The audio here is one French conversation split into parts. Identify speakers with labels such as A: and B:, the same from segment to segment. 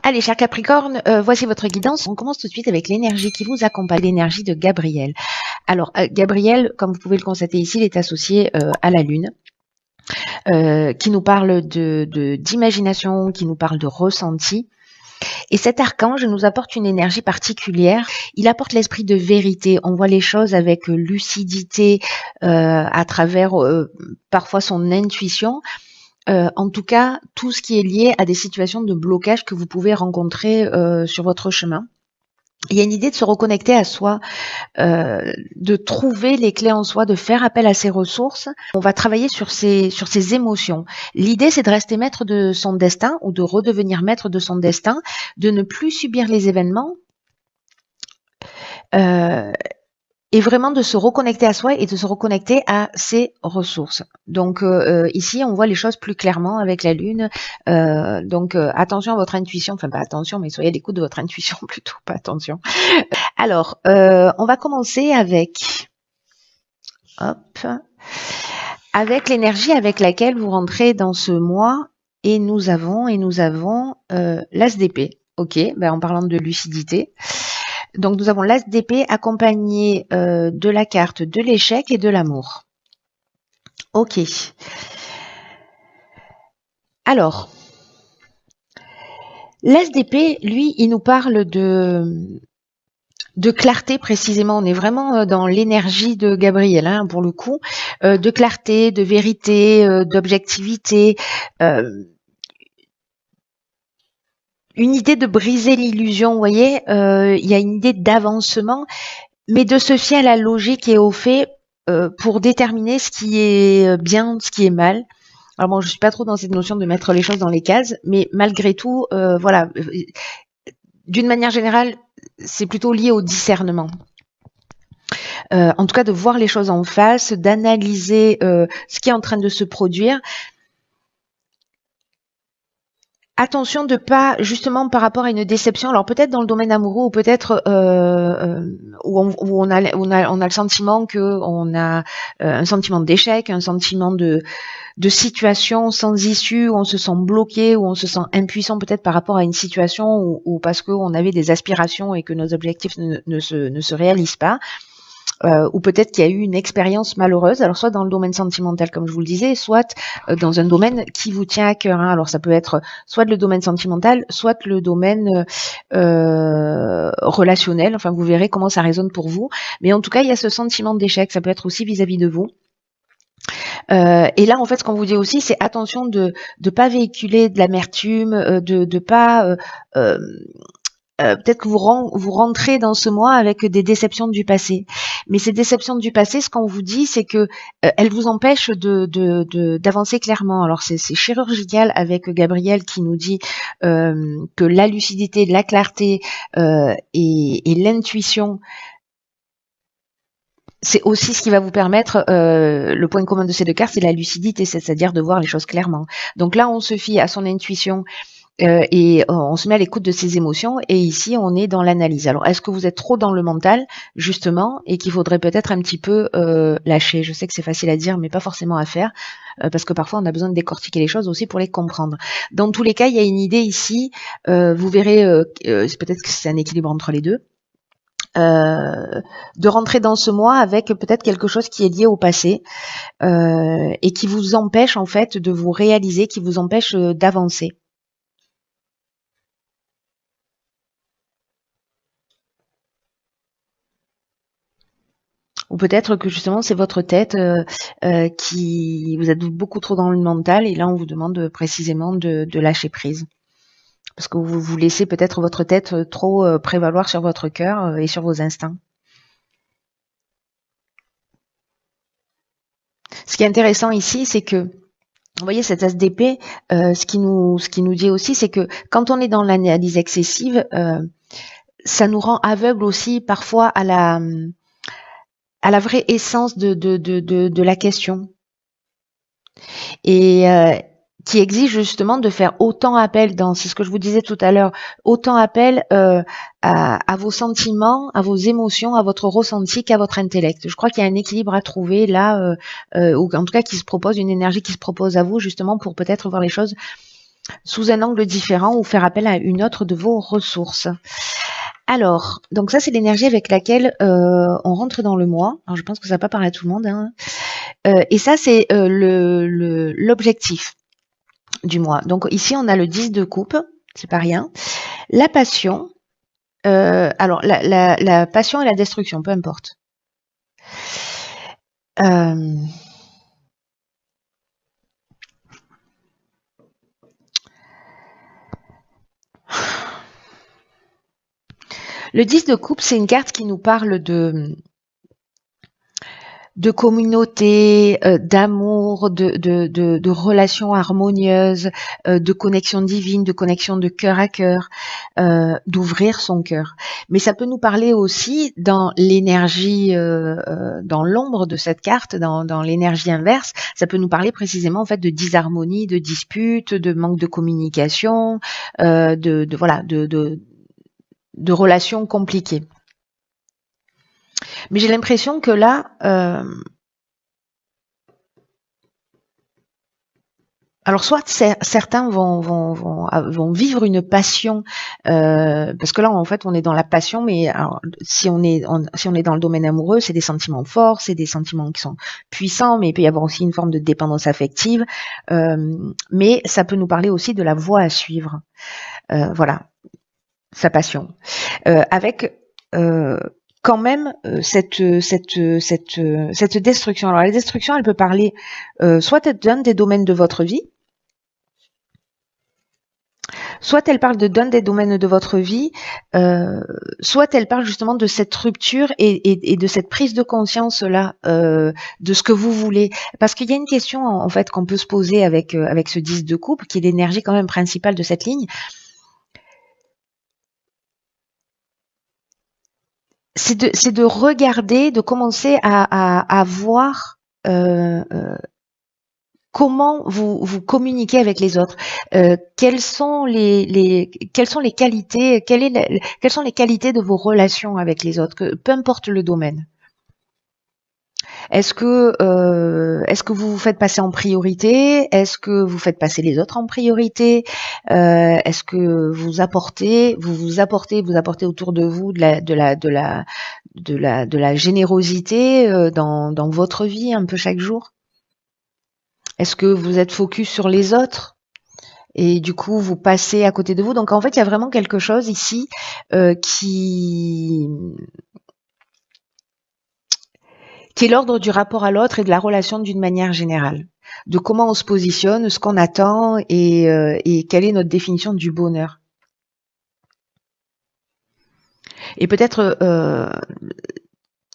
A: Allez, cher Capricorne, voici votre guidance. On commence tout de suite avec l'énergie qui vous accompagne, l'énergie de Gabriel. Alors, Gabriel, comme vous pouvez le constater ici, il est associé à la Lune, qui nous parle d'imagination, qui nous parle de ressenti. Et cet archange nous apporte une énergie particulière. Il apporte l'esprit de vérité. On voit les choses avec lucidité à travers parfois son intuition. En tout cas, tout ce qui est lié à des situations de blocage que vous pouvez rencontrer sur votre chemin. Il y a une idée de se reconnecter à soi, de trouver les clés en soi, de faire appel à ses ressources. On va travailler sur ses émotions. L'idée, c'est de rester maître de son destin ou de redevenir maître de son destin, de ne plus subir les événements. Et vraiment de se reconnecter à soi et de se reconnecter à ses ressources. Donc ici, on voit les choses plus clairement avec la Lune. Donc attention à votre intuition, enfin pas attention, mais soyez à l'écoute de votre intuition plutôt, pas attention. Alors, on va commencer avec l'énergie avec laquelle vous rentrez dans ce mois. Et nous avons l'As d'épée. Ok, ben en parlant de lucidité. Donc nous avons l'As d'épée accompagné de la carte de l'échec et de l'amour. Ok. Alors, l'As d'épée, lui, il nous parle de clarté précisément. On est vraiment dans l'énergie de Gabriel, hein, pour le coup, de clarté, de vérité, d'objectivité. Une idée de briser l'illusion, vous voyez, il y a une idée d'avancement, mais de se fier à la logique et aux faits pour déterminer ce qui est bien, ce qui est mal. Alors bon, je suis pas trop dans cette notion de mettre les choses dans les cases, mais malgré tout, voilà, d'une manière générale, c'est plutôt lié au discernement. En tout cas, de voir les choses en face, d'analyser ce qui est en train de se produire. Attention de pas, justement, par rapport à une déception, alors peut-être dans le domaine amoureux ou peut-être où on a le sentiment qu'on a un sentiment d'échec, un sentiment de situation sans issue, où on se sent bloqué, où on se sent impuissant peut-être par rapport à une situation ou parce qu'on avait des aspirations et que nos objectifs ne se réalisent pas. Ou peut-être qu'il y a eu une expérience malheureuse, alors soit dans le domaine sentimental comme je vous le disais, soit dans un domaine qui vous tient à cœur, hein. Alors ça peut être soit le domaine sentimental, soit le domaine relationnel, enfin vous verrez comment ça résonne pour vous, mais en tout cas il y a ce sentiment d'échec, ça peut être aussi vis-à-vis de vous. Et là, en fait, ce qu'on vous dit aussi, c'est attention de pas véhiculer de l'amertume, de pas peut-être que vous rentrez dans ce mois avec des déceptions du passé. Mais ces déceptions du passé, ce qu'on vous dit, c'est que elles vous empêchent d'avancer clairement. Alors c'est chirurgical avec Gabriel qui nous dit que la lucidité, la clarté et l'intuition, c'est aussi ce qui va vous permettre, le point commun de ces deux cartes, c'est la lucidité, c'est-à-dire de voir les choses clairement. Donc là, on se fie à son intuition, et on se met à l'écoute de ses émotions, et ici on est dans l'analyse. Alors est-ce que vous êtes trop dans le mental justement et qu'il faudrait peut-être un petit peu lâcher? Je sais que c'est facile à dire mais pas forcément à faire, parce que parfois on a besoin de décortiquer les choses aussi pour les comprendre. Dans tous les cas, il y a une idée ici, vous verrez, peut-être que c'est un équilibre entre les deux, de rentrer dans ce mois avec peut-être quelque chose qui est lié au passé et qui vous empêche en fait de vous réaliser, qui vous empêche d'avancer. Ou peut-être que justement c'est votre tête qui vous êtes beaucoup trop dans le mental et là on vous demande précisément de lâcher prise. Parce que vous laissez peut-être votre tête trop prévaloir sur votre cœur et sur vos instincts. Ce qui est intéressant ici, c'est que, vous voyez, cet as d'épée, ce qui nous dit aussi, c'est que quand on est dans l'analyse excessive, ça nous rend aveugle aussi parfois à la vraie essence de la question. Et qui exige justement de faire autant appel, c'est ce que je vous disais tout à l'heure, autant appel à vos sentiments, à vos émotions, à votre ressenti qu'à votre intellect. Je crois qu'il y a un équilibre à trouver là, ou en tout cas qui se propose, une énergie qui se propose à vous justement pour peut-être voir les choses sous un angle différent ou faire appel à une autre de vos ressources. Alors, donc ça c'est l'énergie avec laquelle on rentre dans le mois. Alors je pense que ça va pas parler à tout le monde, hein. Et ça c'est l'objectif du mois. Donc ici on a le 10 de coupe, c'est pas rien. La passion, alors la passion et la destruction, peu importe. Le 10 de coupe, c'est une carte qui nous parle de communauté, d'amour, de relations harmonieuses, de connexion divine, de connexion de cœur à cœur, d'ouvrir son cœur. Mais ça peut nous parler aussi dans l'énergie, dans l'ombre de cette carte, dans l'énergie inverse, ça peut nous parler précisément en fait de disharmonie, de dispute, de manque de communication, de relations compliquées. Mais j'ai l'impression que là, alors soit certains vont vivre une passion, parce que là en fait on est dans la passion, mais alors, si on est dans le domaine amoureux, c'est des sentiments forts, c'est des sentiments qui sont puissants, mais il peut y avoir aussi une forme de dépendance affective, mais ça peut nous parler aussi de la voie à suivre, voilà, sa passion, avec quand même cette destruction. Alors la destruction, elle peut parler soit d'un des domaines de votre vie, soit elle parle d'un des domaines de votre vie, soit elle parle justement de cette rupture et de cette prise de conscience là, de ce que vous voulez. Parce qu'il y a une question en fait qu'on peut se poser avec ce 10 de coupe, qui est l'énergie quand même principale de cette ligne. C'est de regarder, de commencer à voir comment vous communiquez avec les autres, quelles sont les qualités, quelles sont les qualités de vos relations avec les autres, peu importe le domaine. Est-ce que vous vous faites passer en priorité? Est-ce que vous faites passer les autres en priorité? Est-ce que vous apportez autour de vous de la générosité dans votre vie un peu chaque jour? Est-ce que vous êtes focus sur les autres et du coup vous passez à côté de vous? Donc en fait il y a vraiment quelque chose ici qui est l'ordre du rapport à l'autre et de la relation d'une manière générale, de comment on se positionne, ce qu'on attend et quelle est notre définition du bonheur. Et peut-être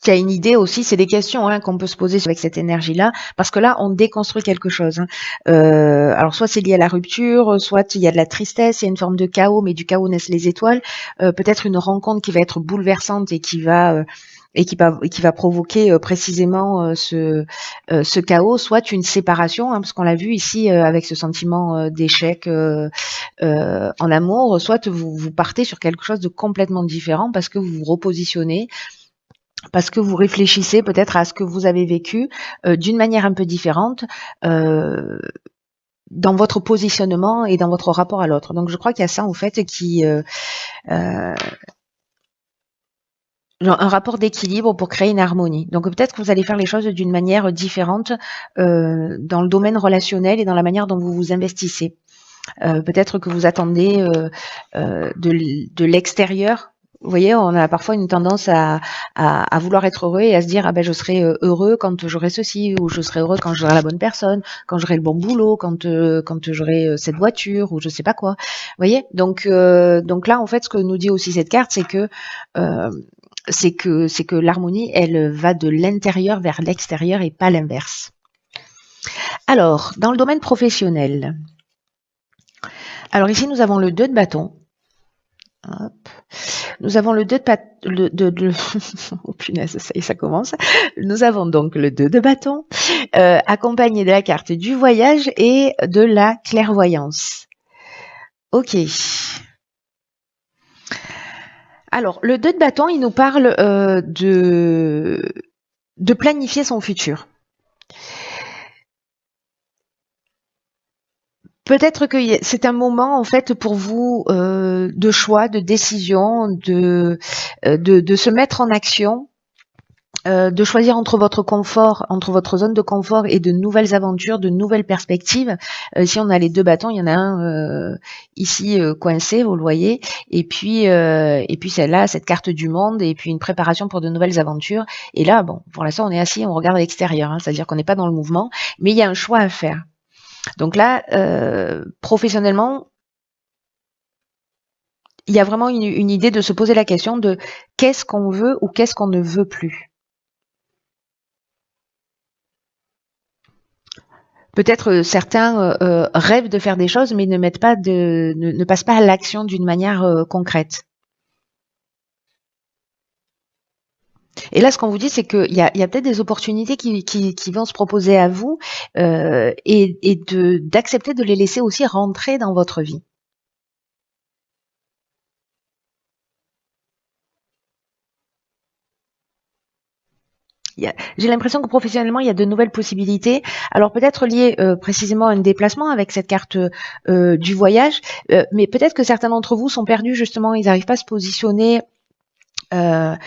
A: qu'il y a une idée aussi, c'est des questions qu'on peut se poser avec cette énergie-là, parce que là, on déconstruit quelque chose. Alors, soit c'est lié à la rupture, soit il y a de la tristesse, il y a une forme de chaos, mais du chaos naissent les étoiles. Peut-être une rencontre qui va être bouleversante et qui va provoquer précisément ce chaos, soit une séparation, parce qu'on l'a vu ici avec ce sentiment d'échec en amour, soit vous partez sur quelque chose de complètement différent parce que vous vous repositionnez, parce que vous réfléchissez peut-être à ce que vous avez vécu d'une manière un peu différente dans votre positionnement et dans votre rapport à l'autre. Donc je crois qu'il y a ça en fait qui un rapport d'équilibre pour créer une harmonie. Donc peut-être que vous allez faire les choses d'une manière différente dans le domaine relationnel et dans la manière dont vous vous investissez. Peut-être que vous attendez de l'extérieur. Vous voyez, on a parfois une tendance à vouloir être heureux et à se dire ah ben je serai heureux quand j'aurai ceci, ou je serai heureux quand j'aurai la bonne personne, quand j'aurai le bon boulot, quand j'aurai cette voiture ou je sais pas quoi. Vous voyez, donc là en fait ce que nous dit aussi cette carte, c'est que l'harmonie elle va de l'intérieur vers l'extérieur et pas l'inverse. Alors dans le domaine professionnel. Alors ici, nous avons le 2 de bâton. Hop. Nous avons le 2 de oh punaise, ça y est, ça commence. Nous avons donc le 2 de bâton, accompagné de la carte du voyage et de la clairvoyance. Ok. Alors, le 2 de bâton, il nous parle de planifier son futur. Peut-être que c'est un moment en fait pour vous de choix, de décision, de se mettre en action, de choisir entre votre confort, entre votre zone de confort et de nouvelles aventures, de nouvelles perspectives. Si on a les deux bâtons, il y en a un ici coincé, vous le voyez, et puis celle-là, cette carte du monde, et puis une préparation pour de nouvelles aventures. Et là, bon, pour l'instant, on est assis, on regarde à l'extérieur, hein, c'est-à-dire qu'on n'est pas dans le mouvement, mais il y a un choix à faire. Donc là, professionnellement, il y a vraiment une idée de se poser la question de qu'est-ce qu'on veut ou qu'est-ce qu'on ne veut plus. Peut-être certains rêvent de faire des choses, mais ne passent pas à l'action d'une manière concrète. Et là, ce qu'on vous dit, c'est qu'il y a peut-être des opportunités qui vont se proposer à vous et d'accepter de les laisser aussi rentrer dans votre vie. J'ai l'impression que professionnellement, il y a de nouvelles possibilités. Alors peut-être liées précisément à un déplacement avec cette carte du voyage, mais peut-être que certains d'entre vous sont perdus justement, ils n'arrivent pas à se positionner. Ils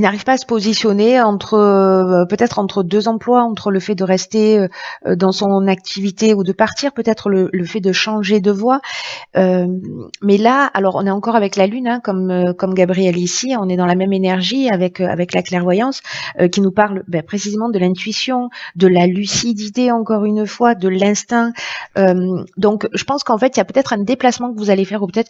A: n'arrivent pas à se positionner peut-être entre deux emplois, entre le fait de rester dans son activité ou de partir, peut-être le fait de changer de voie. Mais là, alors on est encore avec la lune, hein, comme Gabriel ici, on est dans la même énergie avec la clairvoyance qui nous parle précisément de l'intuition, de la lucidité encore une fois, de l'instinct. Donc je pense qu'en fait il y a peut-être un déplacement que vous allez faire ou peut-être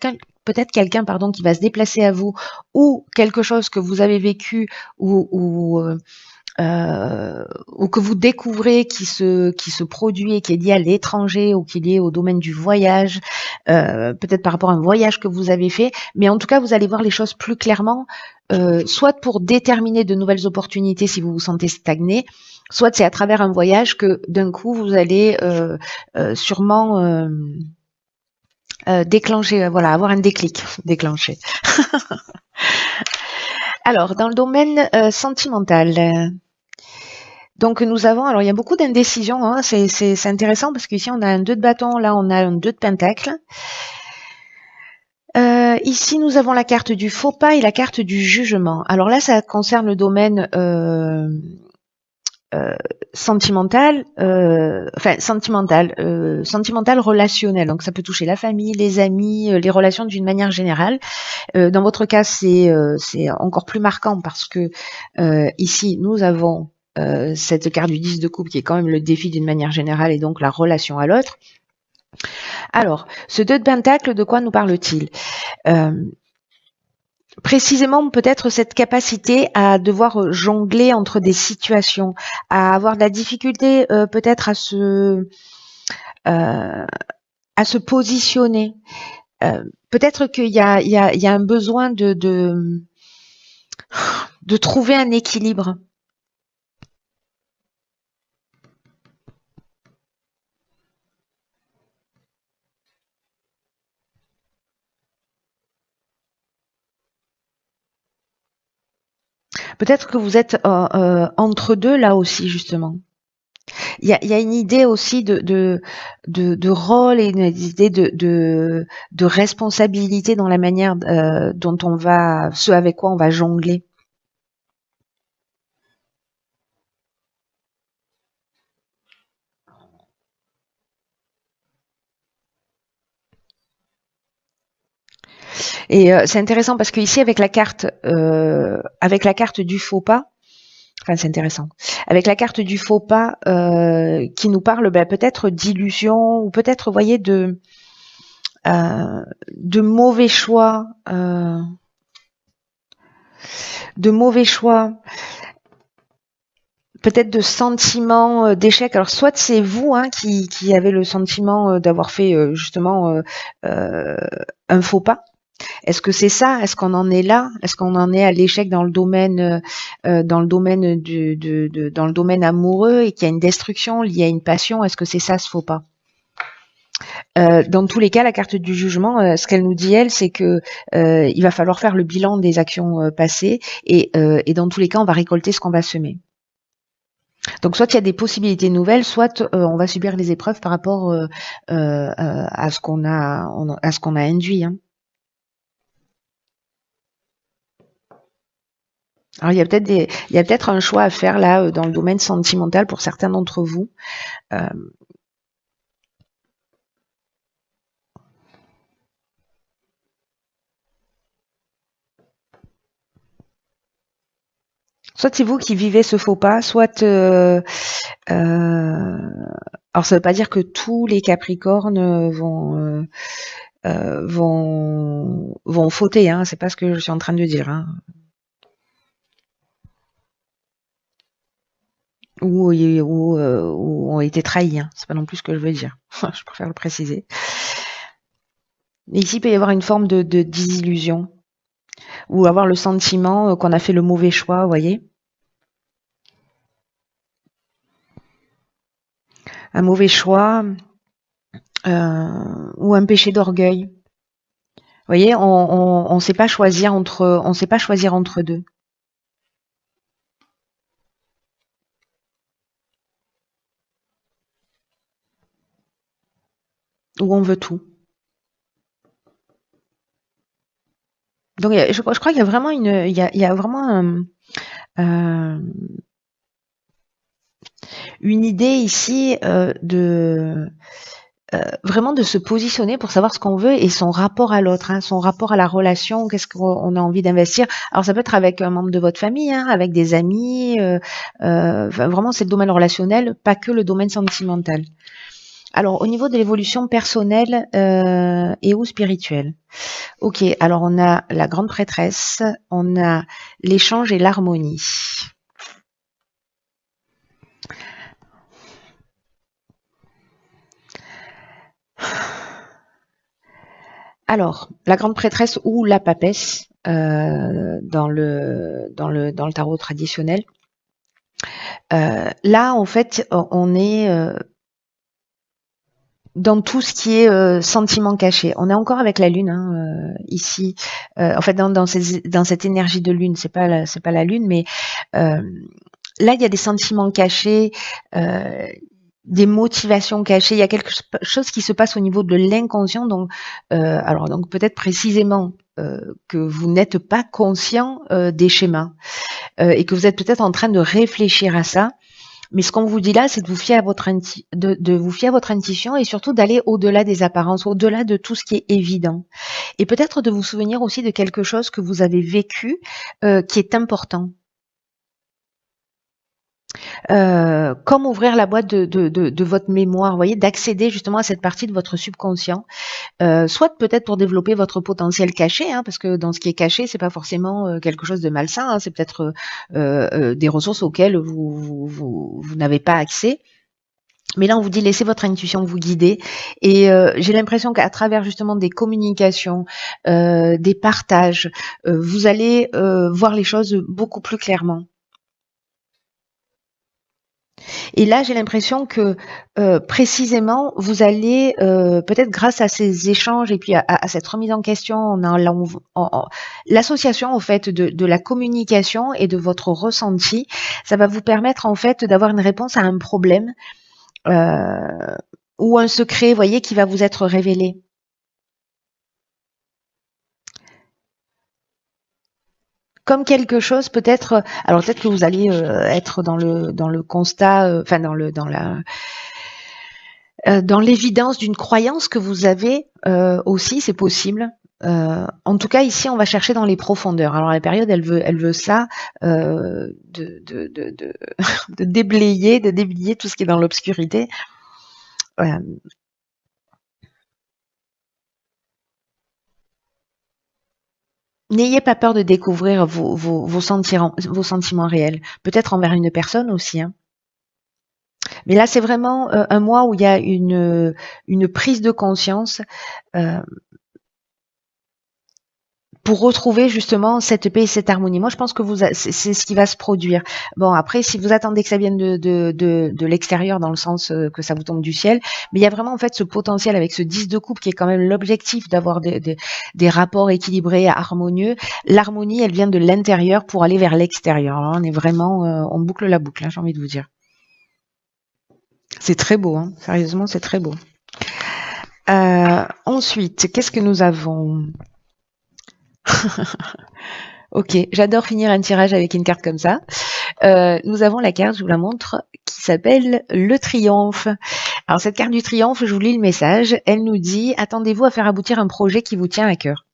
A: quelqu'un qui va se déplacer à vous ou quelque chose que vous avez vécu ou que vous découvrez qui se produit et qui est lié à l'étranger ou qui est lié au domaine du voyage, peut-être par rapport à un voyage que vous avez fait, mais en tout cas vous allez voir les choses plus clairement, soit pour déterminer de nouvelles opportunités si vous vous sentez stagné, soit c'est à travers un voyage que d'un coup vous allez sûrement déclencher, voilà, avoir un déclic, déclencher. Alors, dans le domaine sentimental, donc nous avons, alors il y a beaucoup d'indécision, hein, c'est intéressant parce qu'ici on a un 2 de bâton, là on a un 2 de pentacle. Ici nous avons la carte du faux pas et la carte du jugement. Alors là ça concerne le domaine sentimental relationnel. Donc ça peut toucher la famille, les amis, les relations d'une manière générale. Dans votre cas, c'est encore plus marquant parce que ici, nous avons cette carte du 10 de coupe qui est quand même le défi d'une manière générale et donc la relation à l'autre. Alors, ce 2 de pentacle, de quoi nous parle-t-il précisément peut-être cette capacité à devoir jongler entre des situations, à avoir de la difficulté peut-être à se positionner. Peut-être qu'il y a un besoin de trouver un équilibre. Peut-être que vous êtes entre deux là aussi justement. Il y a une idée aussi de rôle et une idée de responsabilité dans la manière dont ce avec quoi on va jongler. Et c'est intéressant parce que ici avec la carte du faux pas, enfin c'est intéressant. Avec la carte du faux pas qui nous parle peut-être d'illusion ou peut-être, vous voyez, de mauvais choix, peut-être de sentiments d'échec. Alors soit c'est vous qui avez le sentiment d'avoir fait justement un faux pas. Est-ce que c'est ça? Est-ce qu'on en est là? Est-ce qu'on en est à l'échec dans le domaine dans le domaine amoureux et qu'il y a une destruction liée à une passion? Est-ce que c'est ça ce faux pas? Dans tous les cas, la carte du jugement, ce qu'elle nous dit, elle, c'est que il va falloir faire le bilan des actions passées et dans tous les cas, on va récolter ce qu'on va semer. Donc soit il y a des possibilités nouvelles, soit on va subir les épreuves par rapport à ce qu'on a induit. Hein. Alors il y a peut-être un choix à faire là dans le domaine sentimental pour certains d'entre vous. Euh, Soit c'est vous qui vivez ce faux pas, soit alors ça veut pas dire que tous les Capricornes vont fauter, hein. C'est pas ce que je suis en train de dire, hein. Ou ont été trahis, hein. C'est pas non plus ce que je veux dire. Je préfère le préciser. Mais ici, il peut y avoir une forme de désillusion ou avoir le sentiment qu'on a fait le mauvais choix, vous voyez. Un mauvais choix ou un péché d'orgueil. Vous voyez, on sait pas choisir entre deux. Où on veut tout. Donc je crois qu'il y a vraiment il y a vraiment une idée ici vraiment de se positionner pour savoir ce qu'on veut et son rapport à l'autre, hein, son rapport à la relation, qu'est-ce qu'on a envie d'investir. Alors ça peut être avec un membre de votre famille, hein, avec des amis, vraiment c'est le domaine relationnel, pas que le domaine sentimental. Alors au niveau de l'évolution personnelle et ou spirituelle. Ok, alors on a la grande prêtresse, on a l'échange et l'harmonie. Alors, la grande prêtresse ou la papesse dans le tarot traditionnel. Là, en fait, on est dans tout ce qui est sentiment caché. On est encore avec la lune hein, ici. En fait, dans cette énergie de lune, c'est pas la lune, mais là, il y a des sentiments cachés. Des motivations cachées, il y a quelque chose qui se passe au niveau de l'inconscient, donc alors donc peut-être précisément que vous n'êtes pas conscient des schémas et que vous êtes peut-être en train de réfléchir à ça, mais ce qu'on vous dit là, c'est de vous fier à votre de vous fier à votre intuition et surtout d'aller au-delà des apparences, au-delà de tout ce qui est évident, et peut-être de vous souvenir aussi de quelque chose que vous avez vécu qui est important. Comme ouvrir la boîte de votre mémoire, vous voyez, d'accéder justement à cette partie de votre subconscient, soit peut-être pour développer votre potentiel caché, hein, parce que dans ce qui est caché, c'est pas forcément quelque chose de malsain, hein, c'est peut-être des ressources auxquelles vous n'avez pas accès. Mais là, on vous dit laissez votre intuition vous guider. Et j'ai l'impression qu'à travers justement des communications, des partages, vous allez voir les choses beaucoup plus clairement. Et là, j'ai l'impression que précisément, vous allez peut-être grâce à ces échanges et puis à cette remise en question, l'association au fait de la communication et de votre ressenti, ça va vous permettre en fait d'avoir une réponse à un problème ou un secret, vous voyez, qui va vous être révélé. Comme quelque chose peut-être, alors peut-être que vous allez être dans le constat, enfin dans l'évidence d'une croyance que vous avez aussi, c'est possible. En tout cas, ici, on va chercher dans les profondeurs. Alors la période, elle veut ça, de déblayer tout ce qui est dans l'obscurité. N'ayez pas peur de découvrir vos sentiments réels, peut-être envers une personne aussi. Hein. Mais là, c'est vraiment un mois où il y a une prise de conscience pour retrouver justement cette paix et cette harmonie. Moi, je pense que c'est ce qui va se produire. Bon, après, si vous attendez que ça vienne de l'extérieur, dans le sens que ça vous tombe du ciel, mais il y a vraiment en fait ce potentiel avec ce 10 de coupe qui est quand même l'objectif d'avoir des rapports équilibrés, harmonieux. L'harmonie, elle vient de l'intérieur pour aller vers l'extérieur. Alors, on est vraiment, on boucle la boucle, hein, j'ai envie de vous dire. C'est très beau, hein. Sérieusement, c'est très beau. Ensuite, qu'est-ce que nous avons? Ok, j'adore finir un tirage avec une carte comme ça. Nous avons la carte, je vous la montre, qui s'appelle le triomphe. Alors cette carte du triomphe, je vous lis le message. Elle nous dit « Attendez-vous à faire aboutir un projet qui vous tient à cœur ».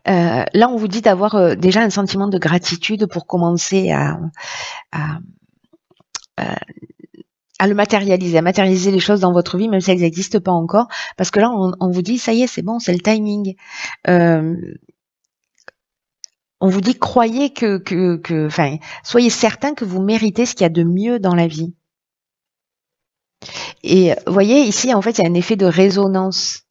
A: Là, on vous dit d'avoir déjà un sentiment de gratitude pour commencer à, à le matérialiser, à matérialiser les choses dans votre vie, même si elles n'existent pas encore. Parce que là, on vous dit « Ça y est, c'est bon, c'est le timing ». On vous dit croyez enfin, soyez certain que vous méritez ce qu'il y a de mieux dans la vie. Et voyez, ici, en fait, il y a un effet de résonance.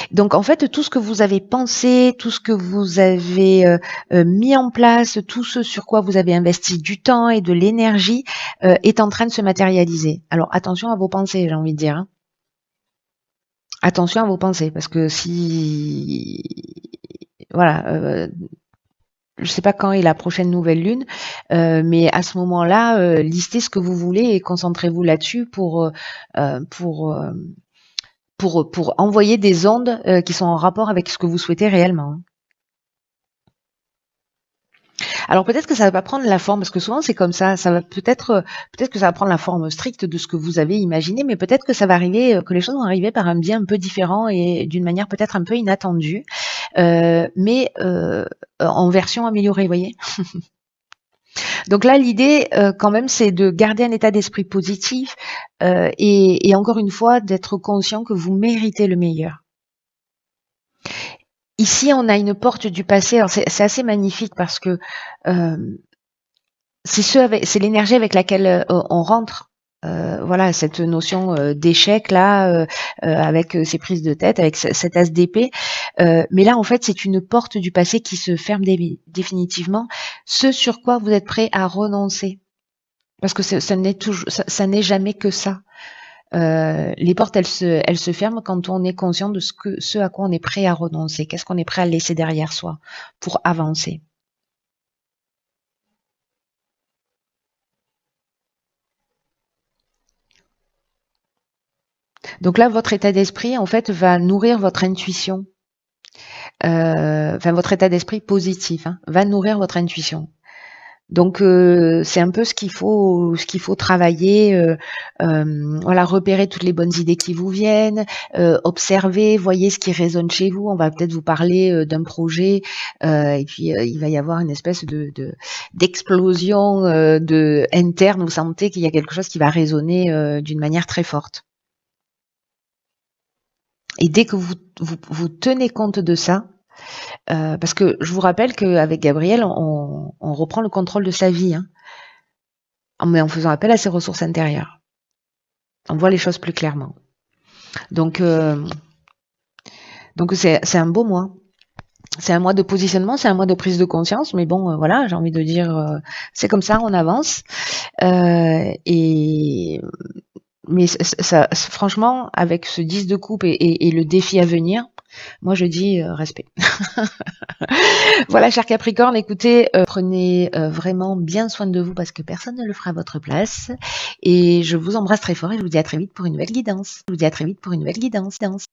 A: Donc, en fait, tout ce que vous avez pensé, tout ce que vous avez mis en place, tout ce sur quoi vous avez investi du temps et de l'énergie est en train de se matérialiser. Alors, attention à vos pensées, j'ai envie de dire. Hein. Attention à vos pensées, parce que si... Voilà... je sais pas quand est la prochaine nouvelle lune, mais à ce moment-là, listez ce que vous voulez et concentrez-vous là-dessus pour envoyer des ondes qui sont en rapport avec ce que vous souhaitez réellement. Alors peut-être que ça va pas prendre la forme, parce que souvent c'est comme ça. Ça va peut-être que ça va prendre la forme stricte de ce que vous avez imaginé, mais peut-être que ça va arriver, que les choses vont arriver par un biais un peu différent et d'une manière peut-être un peu inattendue, mais en version améliorée, vous voyez. Donc là, l'idée, quand même, c'est de garder un état d'esprit positif et encore une fois, d'être conscient que vous méritez le meilleur. Ici, on a une porte du passé. Alors, c'est assez magnifique parce que c'est l'énergie avec laquelle on rentre. Voilà, cette notion d'échec là, avec ces prises de tête, avec cet as d'épée. Mais là, en fait, c'est une porte du passé qui se ferme définitivement. Ce sur quoi vous êtes prêt à renoncer. Parce que ça n'est jamais que ça. Les portes, elles se ferment quand on est conscient de ce à quoi on est prêt à renoncer. Qu'est-ce qu'on est prêt à laisser derrière soi pour avancer. Donc là, votre état d'esprit, en fait, va nourrir votre intuition. Enfin, votre état d'esprit positif va nourrir votre intuition. Donc c'est un peu ce qu'il faut travailler, voilà, repérer toutes les bonnes idées qui vous viennent, observer, voyez ce qui résonne chez vous. On va peut-être vous parler d'un projet et puis il va y avoir une espèce d'explosion de interne. Vous sentez qu'il y a quelque chose qui va résonner d'une manière très forte. Et dès que vous tenez compte de ça, parce que je vous rappelle qu'avec Gabriel, on reprend le contrôle de sa vie, mais en faisant appel à ses ressources intérieures. On voit les choses plus clairement. Donc c'est un beau mois. C'est un mois de positionnement, c'est un mois de prise de conscience, mais bon, voilà, j'ai envie de dire, c'est comme ça, on avance. Mais ça, franchement, avec ce 10 de coupe et le défi à venir, moi je dis respect. Voilà, cher Capricorne, écoutez, prenez vraiment bien soin de vous parce que personne ne le fera à votre place. Et je vous embrasse très fort et je vous dis à très vite pour une nouvelle guidance.